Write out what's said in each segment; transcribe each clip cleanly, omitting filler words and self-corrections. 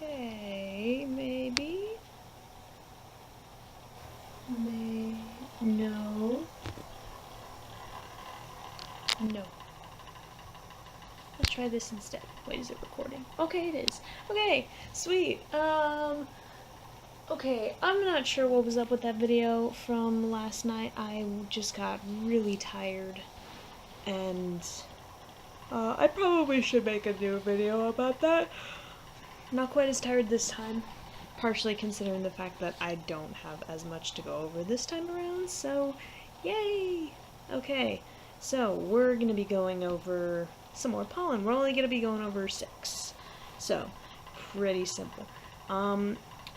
Okay, maybe. No. No. Let's try this instead. Wait, is it recording? Okay, it is. Okay, sweet. Okay, I'm not sure what was up with that video from last night. I just got really tired, and I probably should make a new video about that. Not quite as tired this time, partially considering the fact that I don't have as much to go over this time around, so yay! Okay, so we're going to be going over some more pollen. We're only going to be going over 6, so pretty simple.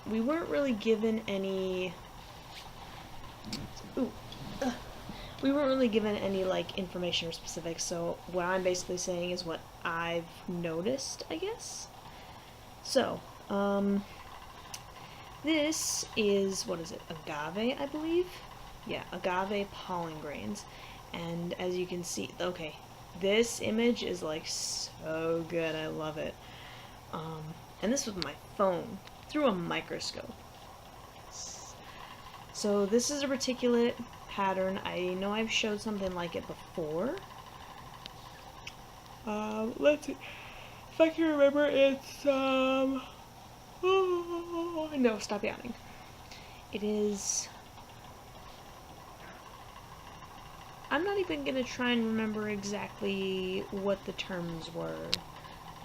We weren't really given any... we weren't really given any, like, information or specifics, so what I'm basically saying is what I've noticed, I guess? So, this is, what is it, agave, I believe? Yeah, agave pollen grains. And as you can see, okay, this image is, like, so good, I love it. And this was my phone, through a microscope. So this is a reticulate pattern. I know I've showed something like it before. Let's see. If I can remember, it's, oh, no, stop yawning. It is... I'm not even gonna try and remember exactly what the terms were,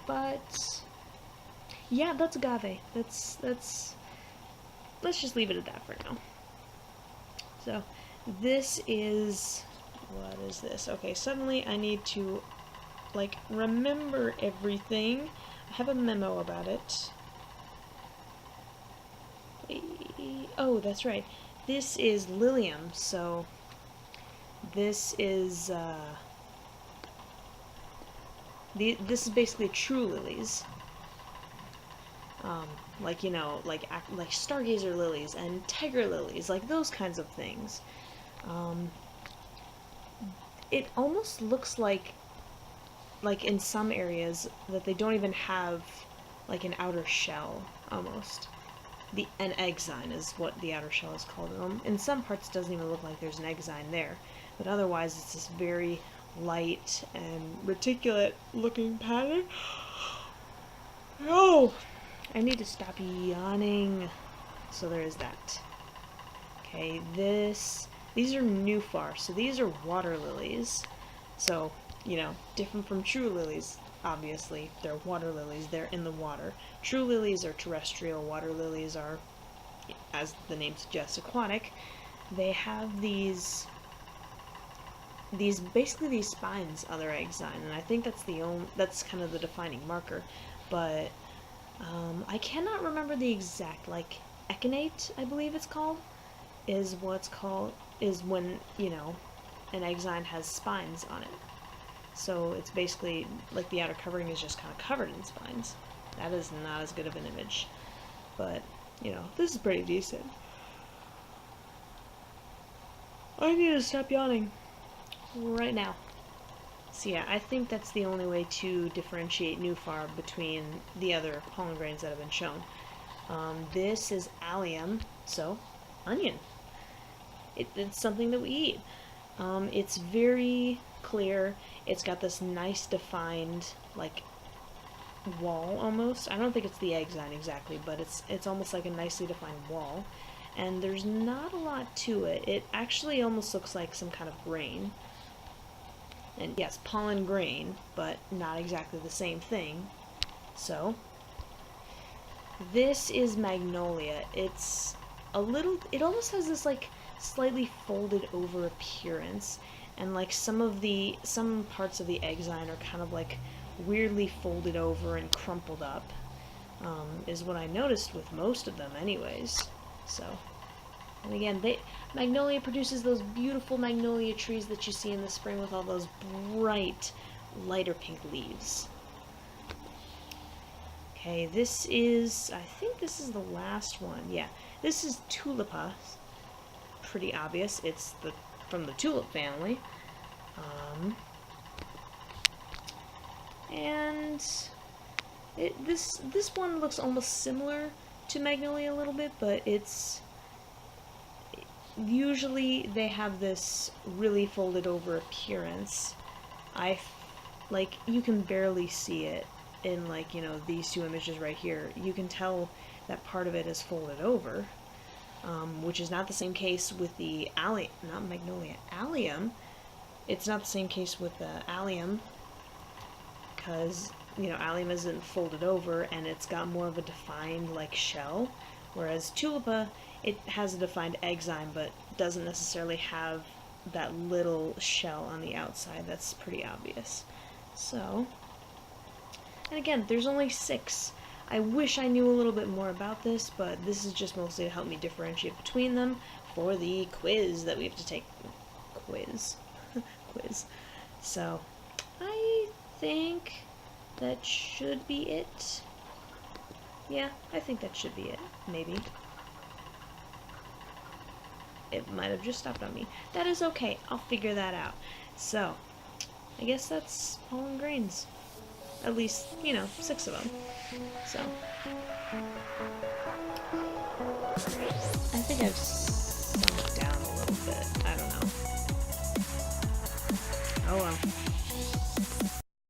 but... yeah, that's agave. Let's just leave it at that for now. So, this is... what is this? Okay, suddenly I need to, like, remember everything. I have a memo about it. Oh, that's right. This is Lilium, so this is, this is basically true lilies. Like, you know, like stargazer lilies and tiger lilies, like those kinds of things. It almost looks like in some areas that they don't even have like an outer shell, almost. An egg sign is what the outer shell is called. In some parts it doesn't even look like there's an egg sign there, but otherwise it's this very light and reticulate looking pattern. Oh! I need to stop yawning. So there is that. Okay, these are nufar, so these are water lilies. So, you know, different from true lilies, obviously. They're water lilies, they're in the water. True lilies are terrestrial, water lilies are, as the name suggests, aquatic. They have these basically these spines on their egg sign, and I think that's kind of the defining marker, but I cannot remember the exact, like, echinate, I believe it's called, is when, you know, an egg sign has spines on it. So it's basically, like, the outer covering is just kind of covered in spines. That is not as good of an image. But, you know, this is pretty decent. I need to stop yawning. Right now. So yeah, I think that's the only way to differentiate nufar between the other pollen grains that have been shown. This is allium, so onion. It's something that we eat. It's very clear. It's got this nice defined, like, wall almost. I don't think it's the egg sign exactly, but it's almost like a nicely defined wall. And there's not a lot to it. It actually almost looks like some kind of grain. And yes, pollen grain, but not exactly the same thing. So, this is Magnolia. It's a little, it almost has this, like, slightly folded over appearance, and, like, some parts of the egg sign are kind of, like, weirdly folded over and crumpled up, is what I noticed with most of them anyways. So, and again, Magnolia produces those beautiful magnolia trees that you see in the spring with all those bright, lighter pink leaves. Okay, this is, I think this is the last one. Yeah, this is Tulipa. Pretty obvious. It's from the Tulip family. And This one looks almost similar to Magnolia a little bit, but it's usually they have this really folded over appearance. Like, you can barely see it in, like, you know, these two images right here. You can tell that part of it is folded over, which is not the same case with the not Magnolia, Allium. It's not the same case with the Allium, because, you know, Allium isn't folded over and it's got more of a defined, like, shell, whereas Tulipa, it has a defined exime but doesn't necessarily have that little shell on the outside that's pretty obvious. So, and again, there's only 6. I wish I knew a little bit more about this, but this is just mostly to help me differentiate between them for the quiz that we have to take. Quiz. Quiz. So, I think that should be it. Yeah, I think that should be it. Maybe. It might have just stopped on me. That is okay. I'll figure that out. So, I guess that's pollen grains. At least, you know, 6 of them. So, I think I've sunk down a little bit. I don't know. Oh well.